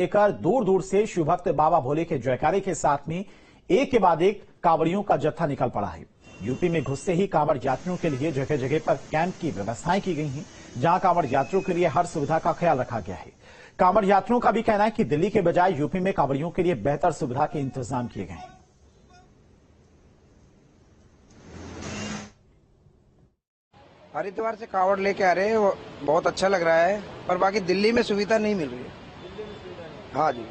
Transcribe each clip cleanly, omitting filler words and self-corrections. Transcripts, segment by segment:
लेकर दूर दूर से शिव भक्त बाबा भोले के जयकारे के साथ में एक के बाद एक कांवड़ियों का जत्था निकल पड़ा है। यूपी में घुसते ही कांवड़ यात्रियों के लिए जगह जगह पर कैंप की व्यवस्थाएं की गई हैं, जहां कांवड़ यात्रियों के लिए हर सुविधा का ख्याल रखा गया है। कांवड़ यात्रियों का भी कहना है कि दिल्ली के बजाय यूपी में कांवड़ियों के लिए बेहतर सुविधा के इंतजाम किए गए हैं। हरिद्वार से कांवड़ लेके आ रहे हैं, वो बहुत अच्छा लग रहा है, पर बाकी दिल्ली में सुविधा नहीं मिल रही है। हाँ जी,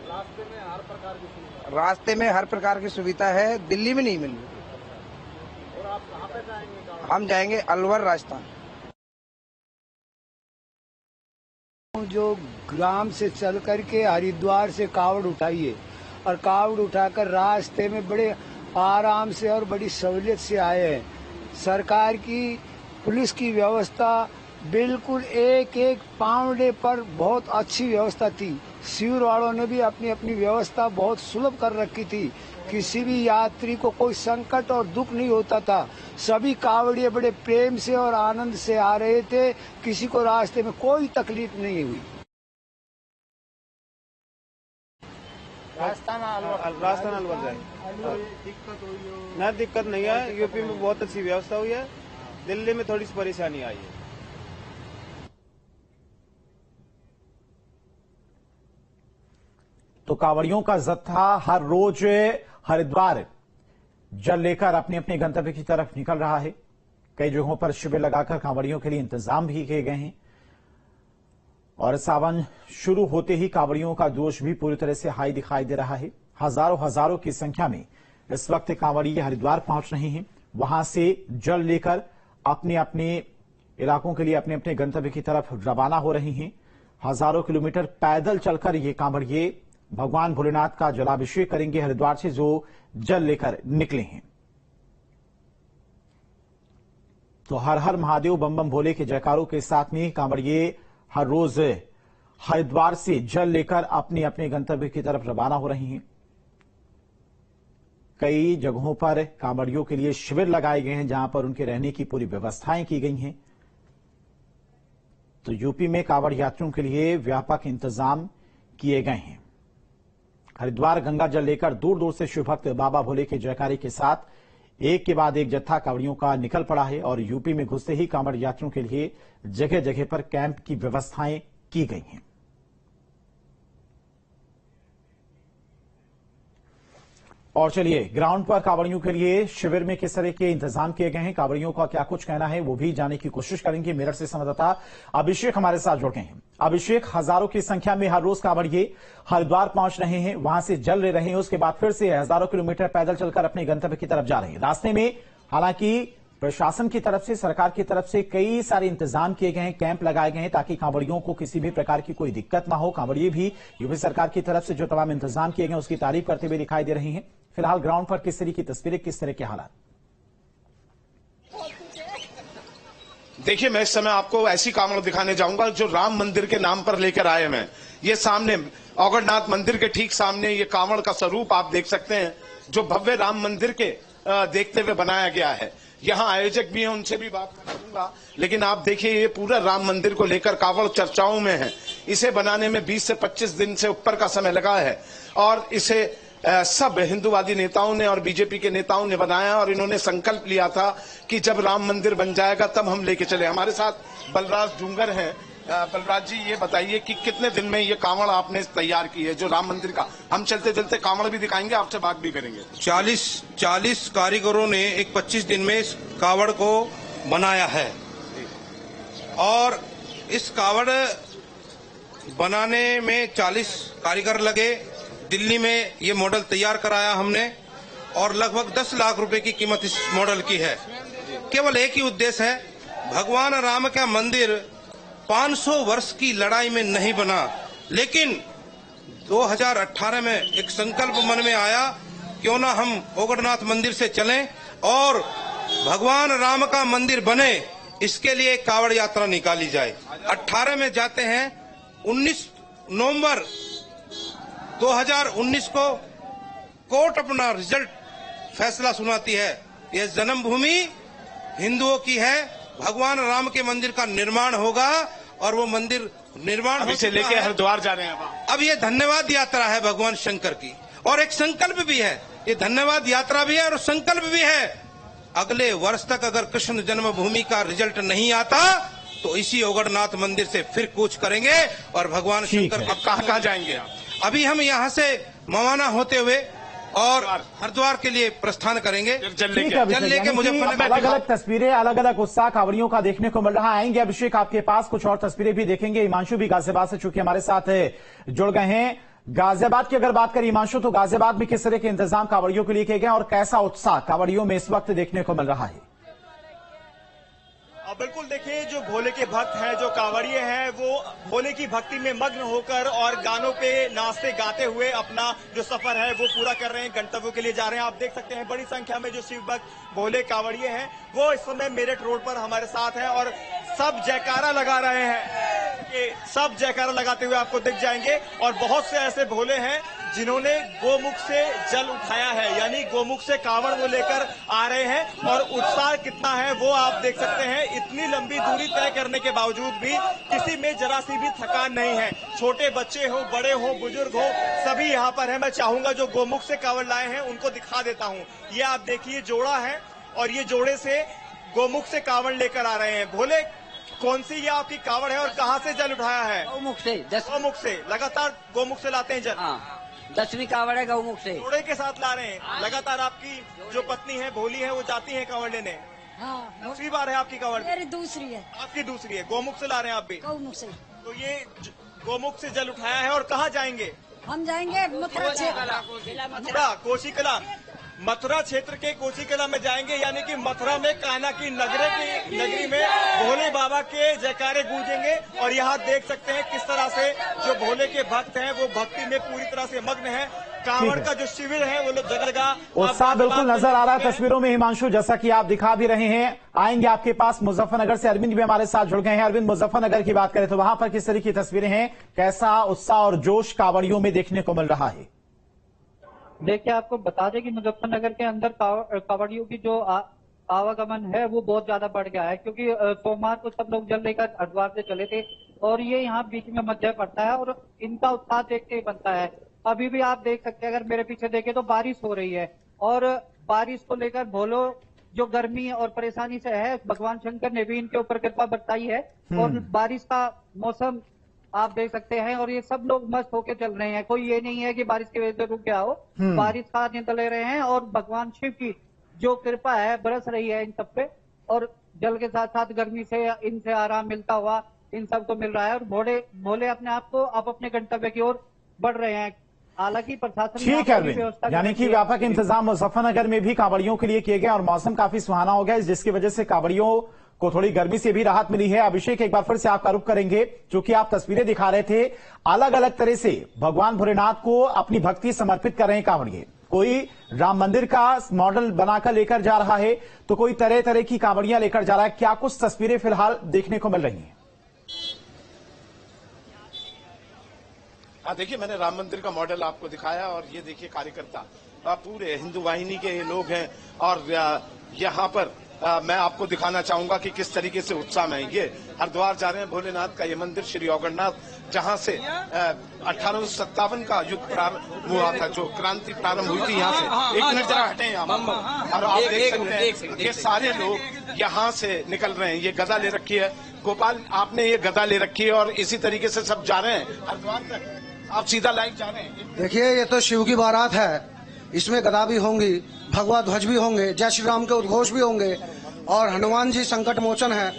रास्ते में हर प्रकार की सुविधा है, दिल्ली में नहीं मिल रही। और आप कहाँ पे जाएंगे? हम जाएंगे अलवर, राजस्थान। जो ग्राम से चल करके हरिद्वार से कावड़ उठाइए और कावड़ उठाकर रास्ते में बड़े आराम से और बड़ी सहूलियत से आए हैं। सरकार की पुलिस की व्यवस्था बिल्कुल एक एक पावड़े पर बहुत अच्छी व्यवस्था थी। शिविर वालों ने भी अपनी अपनी व्यवस्था बहुत सुलभ कर रखी थी। किसी भी यात्री को कोई संकट और दुख नहीं होता था। सभी कावड़िए बड़े प्रेम से और आनंद से आ रहे थे, किसी को रास्ते में कोई तकलीफ नहीं हुई। राजस्थान अलवर जाए, दिक्कत हुई हो? ना दिक्कत नहीं है, यूपी में बहुत अच्छी व्यवस्था हुई है, दिल्ली में थोड़ी सी परेशानी आई है। तो कांवड़ियों का जत्था हर रोज हरिद्वार जल लेकर अपने अपने गंतव्य की तरफ निकल रहा है। कई जगहों पर शिविर लगाकर कांवड़ियों के लिए इंतजाम भी किए गए हैं और सावन शुरू होते ही कांवड़ियों का जोश भी पूरी तरह से हाई दिखाई दे रहा है। हजारों की संख्या में इस वक्त कांवड़ी हरिद्वार पहुंच रहे हैं, वहां से जल लेकर अपने अपने इलाकों के लिए अपने अपने गंतव्य की तरफ रवाना हो रहे हैं। हजारों किलोमीटर पैदल चलकर ये कांवड़िए भगवान भोलेनाथ का जलाभिषेक करेंगे हरिद्वार से जो जल लेकर निकले हैं। तो हर हर महादेव बम बम भोले के जयकारों के साथ में कांवड़िए हर रोज हरिद्वार से जल लेकर अपने अपने गंतव्य की तरफ रवाना हो रही हैं। कई जगहों पर कांवड़ियों के लिए शिविर लगाए गए हैं, जहां पर उनके रहने की पूरी व्यवस्थाएं की गई हैं। तो यूपी में कांवड़ यात्रियों के लिए व्यापक इंतजाम किए गए हैं। हरिद्वार गंगा जल लेकर दूर दूर से शिव भक्त बाबा भोले के जयकारे के साथ एक के बाद एक जत्था कांवड़ियों का निकल पड़ा है और यूपी में घुसते ही कांवड़ यात्रियों के लिए जगह जगह पर कैंप की व्यवस्थाएं की गई हैं। और चलिए ग्राउंड पर कांवड़ियों के लिए शिविर में किस तरह के इंतजाम किए गए हैं, कांवड़ियों का क्या कुछ कहना है, वो भी जानने की कोशिश करेंगे। मेरठ से संवाददाता अभिषेक हमारे साथ जुड़ गए हैं। अभिषेक, हजारों की संख्या में हर रोज कांवड़िए हरिद्वार पहुंच रहे हैं, वहां से जल ले रहे हैं, उसके बाद फिर से हजारों किलोमीटर पैदल चलकर अपने गंतव्य की तरफ जा रहे हैं। रास्ते में हालांकि प्रशासन की तरफ से, सरकार की तरफ से कई सारे इंतजाम किए गए हैं, कैंप लगाए गए हैं ताकि कांवड़ियों को किसी भी प्रकार की कोई दिक्कत ना हो। कांवड़िए भी यूपी सरकार की तरफ से जो तमाम इंतजाम किए गए उसकी तारीफ करते हुए दिखाई दे रहे हैं। फिलहाल ग्राउंड पर किस तरह की तस्वीरें, किस तरह के हालात? देखिए, मैं इस समय आपको ऐसी कांवड़ दिखाने जाऊंगा जो राम मंदिर के नाम पर लेकर आए हैं। ये सामने औगड़नाथ मंदिर के ठीक सामने ये कांवड़ का स्वरूप आप देख सकते हैं, जो भव्य राम मंदिर के देखते हुए बनाया गया है। यहाँ आयोजक भी हैं, उनसे भी बात करूंगा, लेकिन आप देखिए ये पूरा राम मंदिर को लेकर कांवड़ चर्चाओं में है। इसे बनाने में 20 से 25 दिन से ऊपर का समय लगा है और इसे सब हिंदूवादी नेताओं ने और बीजेपी के नेताओं ने बनाया और इन्होंने संकल्प लिया था कि जब राम मंदिर बन जाएगा तब हम लेके चले। हमारे साथ बलराज डूंगर हैं। बलराज जी, ये बताइए कि कितने दिन में ये कांवड़ आपने तैयार की है जो राम मंदिर का? हम चलते चलते कांवड़ भी दिखाएंगे, आपसे बात भी करेंगे। 40 कारीगरों ने एक 25 दिन में इस कांवड़ को बनाया है और इस कांवड़ बनाने में 40 कारीगर लगे। दिल्ली में ये मॉडल तैयार कराया हमने और लगभग 10 लाख रुपए की कीमत इस मॉडल की है। केवल एक ही उद्देश्य है, भगवान राम का मंदिर 500 वर्ष की लड़ाई में नहीं बना, लेकिन 2018 में एक संकल्प मन में आया, क्यों ना हम औगड़नाथ मंदिर से चलें और भगवान राम का मंदिर बने, इसके लिए कांवड़ यात्रा निकाली जाए। 18 में जाते हैं। 19 नवंबर 2019 को कोर्ट अपना रिजल्ट फैसला सुनाती है। यह जन्मभूमि हिंदुओं की है, भगवान राम के मंदिर का निर्माण होगा और वो मंदिर निर्माण अभी से लेके हरिद्वार जा रहे हैं। अब ये धन्यवाद यात्रा है भगवान शंकर की, और एक संकल्प भी है। ये धन्यवाद यात्रा भी है और संकल्प भी है। अगले वर्ष तक अगर कृष्ण जन्मभूमि का रिजल्ट नहीं आता तो इसी ओगढ़नाथ मंदिर से फिर कूच करेंगे और भगवान शंकर। अब कहाँ जाएंगे आप? अभी हम यहाँ से रवाना होते हुए और हरिद्वार के लिए प्रस्थान करेंगे। जल लेके मुजफ्फरनगर। अलग अलग तस्वीरें, अलग अलग उत्साह कांवड़ियों का देखने को मिल रहा है। आएंगे अभिषेक आपके पास, कुछ और तस्वीरें भी देखेंगे। हिमांशु भी गाजियाबाद से चूंकि हमारे साथ जुड़ गए हैं। गाजियाबाद की अगर बात करें हिमांशु, तो गाजियाबाद में किस तरह के इंतजाम कांवड़ियों के लिए किए गए और कैसा उत्साह कांवड़ियों में इस वक्त देखने को मिल रहा है? बिल्कुल, देखिए जो भोले के भक्त हैं, जो कांवड़िए हैं, वो भोले की भक्ति में मग्न होकर और गानों पे नाचते गाते हुए अपना जो सफर है वो पूरा कर रहे हैं, गंतव्यों के लिए जा रहे हैं। आप देख सकते हैं बड़ी संख्या में जो शिव भक्त भोले कांवड़िए हैं वो इस समय मेरठ रोड पर हमारे साथ हैं और सब जयकारा लगा रहे हैं। ये सब जयकारा लगाते हुए आपको दिख जाएंगे। और बहुत से ऐसे भोले हैं जिन्होंने गोमुख से जल उठाया है, यानी गोमुख से कांवड़ वो लेकर आ रहे हैं। और उत्साह कितना है वो आप देख सकते हैं। इतनी लंबी दूरी तय करने के बावजूद भी किसी में जरा सी भी थकान नहीं है। छोटे बच्चे हो, बड़े हो, बुजुर्ग हो, सभी यहाँ पर है। मैं चाहूंगा जो गोमुख से कांवड़ लाए हैं उनको दिखा देता हूँ। ये आप देखिए जोड़ा है और ये जोड़े से गोमुख से कांवड़ लेकर आ रहे हैं। भोले, कौन सी ये आपकी कांवड़ है और कहाँ से जल उठाया है? गौमुख से। गौमुख से लगातार गोमुख से लाते हैं जल? हाँ, 10वीं कांवड़ है गौमुख से। जोड़े के साथ ला रहे हैं लगातार। आपकी जो पत्नी है भोली है वो जाती है कांवड़ लेने? हाँ, दूसरी बार है आपकी कांवड़? मेरी दूसरी है। आपकी दूसरी है। गोमुख से ला रहे हैं आप भी? गौमुख से। तो ये गोमुख से जल उठाया है और कहाँ जाएंगे? हम जाएंगे मथुरा मथुरा, कोशिकला, मथुरा क्षेत्र के कोशिकला में जाएंगे। यानी कि मथुरा में कान्हा की नगरी में भोले बाबा के जयकारे गूंजेंगे। और यहाँ देख सकते हैं किस तरह से जो भोले के भक्त हैं वो भक्ति में पूरी तरह से मग्न है। कांवड़ का जो शिविर है वो जगह उत्साह बिल्कुल नजर आ रहा है तस्वीरों में हिमांशु, जैसा कि आप दिखा भी रहे हैं। आएंगे आपके पास मुजफ्फरनगर से, अरविंद भी हमारे साथ जुड़ गए हैं। अरविंद, मुजफ्फरनगर की बात करें तो वहां पर किस तरह की तस्वीरें हैं, कैसा उत्साह और जोश कांवड़ियों में देखने को मिल रहा है? देखिए, आपको बता दें कि मुजफ्फरनगर के अंदर कांवड़ियों की जो आवागमन है वो बहुत ज्यादा बढ़ गया है, क्योंकि सोमवार को सब लोग जल लेकर हरिद्वार से चले थे और ये यहाँ बीच में मध्य पड़ता है और इनका उत्साह देख के बनता है। अभी भी आप देख सकते हैं, अगर मेरे पीछे देखें तो बारिश हो रही है और बारिश को लेकर भोलो जो गर्मी और परेशानी से है, भगवान शंकर ने भी इनके ऊपर कृपा बरसाई है और बारिश का मौसम आप देख सकते हैं और ये सब लोग मस्त होके चल रहे हैं। कोई ये नहीं है कि बारिश की वजह से रुक गया हो, बारिश का आनंद ले रहे हैं और भगवान शिव की जो कृपा है बरस रही है इन सब पे, और जल के साथ साथ गर्मी से इनसे आराम मिलता हुआ इन सबको मिल रहा है और भोले अपने आप को अब अपने गंतव्य की ओर बढ़ रहे हैं। हालांकि प्रशासन ठीक है, यानी कि व्यापक इंतजाम मुजफ्फरनगर में भी कांवड़ियों के लिए किए गए और मौसम काफी सुहाना हो गया, जिसकी वजह से कांवड़ियों को थोड़ी गर्मी से भी राहत मिली है। अभिषेक, एक बार फिर से आपका रुख करेंगे, क्योंकि आप तस्वीरें दिखा रहे थे, अलग अलग तरह से भगवान भोलेनाथ को अपनी भक्ति समर्पित कर रहे हैं कांवड़िए। कोई राम मंदिर का मॉडल बनाकर लेकर जा रहा है तो कोई तरह तरह की कांवड़ियां लेकर जा रहा है। क्या कुछ तस्वीरें फिलहाल देखने को मिल रही हैं? देखिए, मैंने राम मंदिर का मॉडल आपको दिखाया और ये देखिए कार्यकर्ता पूरे हिंदू वाहिनी के ये लोग हैं और यहाँ पर मैं आपको दिखाना चाहूंगा कि किस तरीके से उत्साह में ये हरिद्वार जा रहे हैं। भोलेनाथ का ये मंदिर श्री ओगढ़नाथ, जहां से 1857 का युग प्रारंभ हुआ था, जो क्रांति प्रारंभ हुई थी यहाँ से। एक मिनट जरा हटें यहाँ और आप देख सकते हैं ये सारे लोग यहाँ से निकल रहे हैं। ये गदा ले रखी है गोपाल, आपने ये गदा ले रखी है और इसी तरीके से सब जा रहे हैं हरिद्वार तक। आप सीधा लाइन जा रहे हैं। देखिए, ये तो शिव की बारात है, इसमें गदा भी होंगी, भगवा ध्वज भी होंगे, जय श्री राम के उद्घोष भी होंगे और हनुमान जी संकट मोचन है,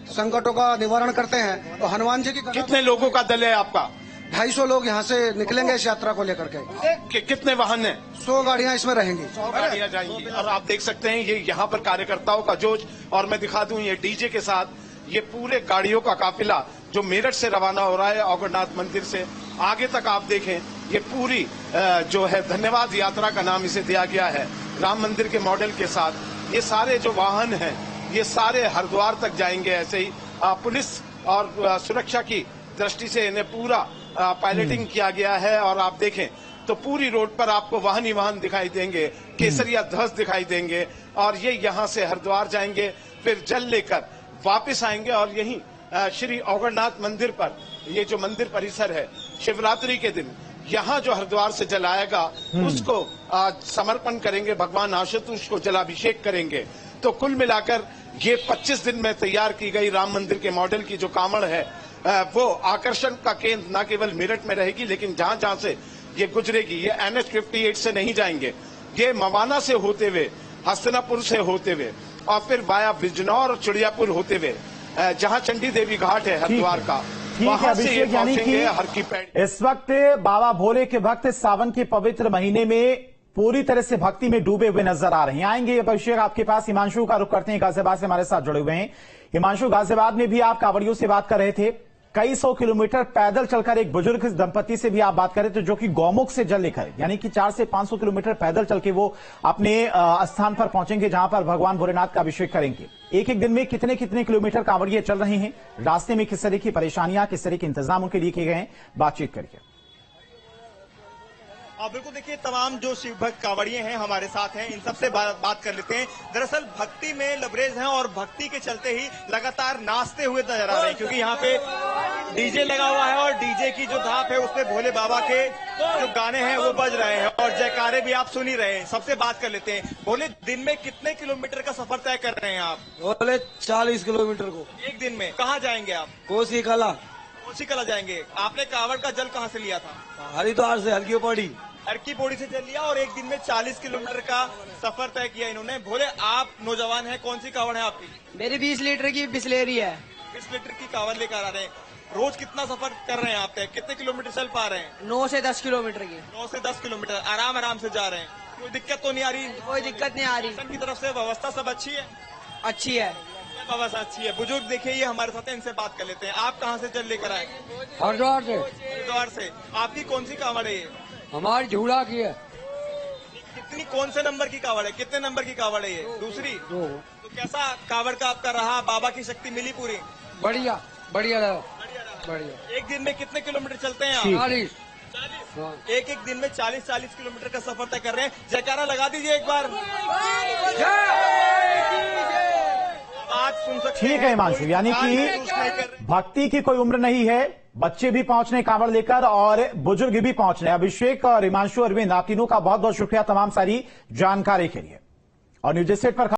संकटों का निवारण करते हैं। तो हनुमान जी की कितने लोगों का दल है आपका? 250 लोग यहाँ से निकलेंगे इस यात्रा को लेकर के। कितने वाहन है? 100 गाड़ियाँ इसमें रहेंगी। 100 गाड़ियाँ जाएंगी और आप देख सकते हैं ये यहाँ पर कार्यकर्ताओं का जोश। और मैं दिखा दूं ये डीजे के साथ ये पूरे गाड़ियों का काफिला जो मेरठ से रवाना हो रहा है ओगढ़नाथ मंदिर से आगे तक। आप देखें ये पूरी जो है धन्यवाद यात्रा का नाम इसे दिया गया है, राम मंदिर के मॉडल के साथ। ये सारे जो वाहन हैं ये सारे हरिद्वार तक जाएंगे। ऐसे ही पुलिस और सुरक्षा की दृष्टि से इन्हें पूरा पायलटिंग किया गया है और आप देखें तो पूरी रोड पर आपको वाहन ही वाहन दिखाई देंगे, केसरिया ध्वज दिखाई देंगे और ये यहाँ से हरिद्वार जाएंगे, फिर जल लेकर वापस आएंगे और यहीं श्री ओगढ़नाथ मंदिर पर ये जो मंदिर परिसर है, शिवरात्रि के दिन यहाँ जो हरिद्वार से जल आएगा उसको समर्पण करेंगे, भगवान आशुतोष को जलाभिषेक करेंगे। तो कुल मिलाकर ये 25 दिन में तैयार की गई राम मंदिर के मॉडल की जो कांवड़ है वो आकर्षण का केंद्र न केवल मेरठ में रहेगी, लेकिन जहां जहां से ये गुजरेगी, ये NH 58 से नहीं जाएंगे, ये मवाना से होते हुए, हस्तिनापुर से होते हुए और फिर वाया बिजनौर और चिड़ियापुर होते हुए जहां चंडी देवी घाट है हरिद्वार का, वहां से ये पहुंचेंगे हर की पैड़ी। इस वक्त बाबा भोले के भक्त सावन के पवित्र महीने में पूरी तरह से भक्ति में डूबे हुए नजर आ रहे हैं। आएंगे अभिषेक आपके पास, हिमांशु का रुख करते हैं, गाजियाबाद से हमारे साथ जुड़े हुए हैं। हिमांशु, गाजियाबाद में भी आप कांवड़ियों से बात कर रहे थे, कई सौ किलोमीटर पैदल चलकर एक बुजुर्ग दंपति से भी आप बात कर रहे थे जो कि गौमुख से जल लेकर, यानी कि 400 से 500 किलोमीटर पैदल चल के वो अपने स्थान पर पहुंचेंगे जहां पर भगवान भोलेनाथ का अभिषेक करेंगे। एक एक दिन में कितने कितने किलोमीटर कांवड़िए चल रहे हैं, रास्ते में किस तरह की परेशानियां, किस तरह के इंतजाम उनके लिए किए गए हैं, बातचीत करिए। बिल्कुल, देखिए तमाम जो शिव भक्त कांवड़िए हैं हमारे साथ हैं, इन सबसे बात कर लेते हैं। दरअसल भक्ति में लबरेज हैं और भक्ति के चलते ही लगातार नाचते हुए नजर आ रहे हैं, क्योंकि यहाँ पे डीजे लगा हुआ है और डीजे की जो धाप है उसमें भोले बाबा के जो गाने हैं वो बज रहे हैं और जयकारे भी आप सुन ही रहे हैं। सबसे बात कर लेते हैं, भोले दिन में कितने किलोमीटर का सफर तय कर रहे हैं आप? बोले 40 किलोमीटर को एक दिन में। कहाँ जाएंगे आप? कोसी कला जाएंगे। आपने कांवड़ का जल कहाँ से लिया था? हरिद्वार से, हल्की पौड़ी से जल लिया और एक दिन में 40 किलोमीटर का सफर तय किया इन्होंने। भोले, आप नौजवान हैं, कौन सी कांवड़ है आपकी? मेरी 20 लीटर की बिस्लेरी है। 20 लीटर की कांवड़ लेकर आ रहे हैं। रोज कितना सफर कर रहे हैं आप तय? कितने किलोमीटर चल पा रहे हैं? 9 से 10 किलोमीटर की। 9 से 10 किलोमीटर आराम से जा रहे हैं, कोई दिक्कत तो नहीं आ रही? कोई दिक्कत नहीं आ रही। की तरफ से व्यवस्था सब अच्छी है? अच्छी है, व्यवस्था अच्छी है। बुजुर्ग देखिए ये हमारे साथ है, इनसे बात कर लेते हैं। आप कहाँ से जल लेकर आए? हरिद्वार से। आपकी कौन सी कांवड़ है ये? हमारी झूला की है। कितनी, कौन से नंबर की कांवड़ है? कितने नंबर की कांवड़ है ये? दूसरी। तो कैसा कांवड़ का आपका रहा? बाबा की शक्ति मिली पूरी? बढ़िया। एक दिन में कितने किलोमीटर चलते हैं आप? 40। एक दिन में 40 किलोमीटर का सफर तय कर रहे हैं। जयकारा लगा दीजिए एक बार। आज सुन सकते ठीक है हिमांशु, यानी कि भक्ति की कोई उम्र नहीं है, बच्चे भी पहुंच रहे कांवड़ लेकर और बुजुर्ग भी पहुंच रहे। अभिषेक और हिमांशु, अरविंद, आप तीनों का बहुत बहुत शुक्रिया तमाम सारी जानकारी के लिए। और न्यूज स्टेट पर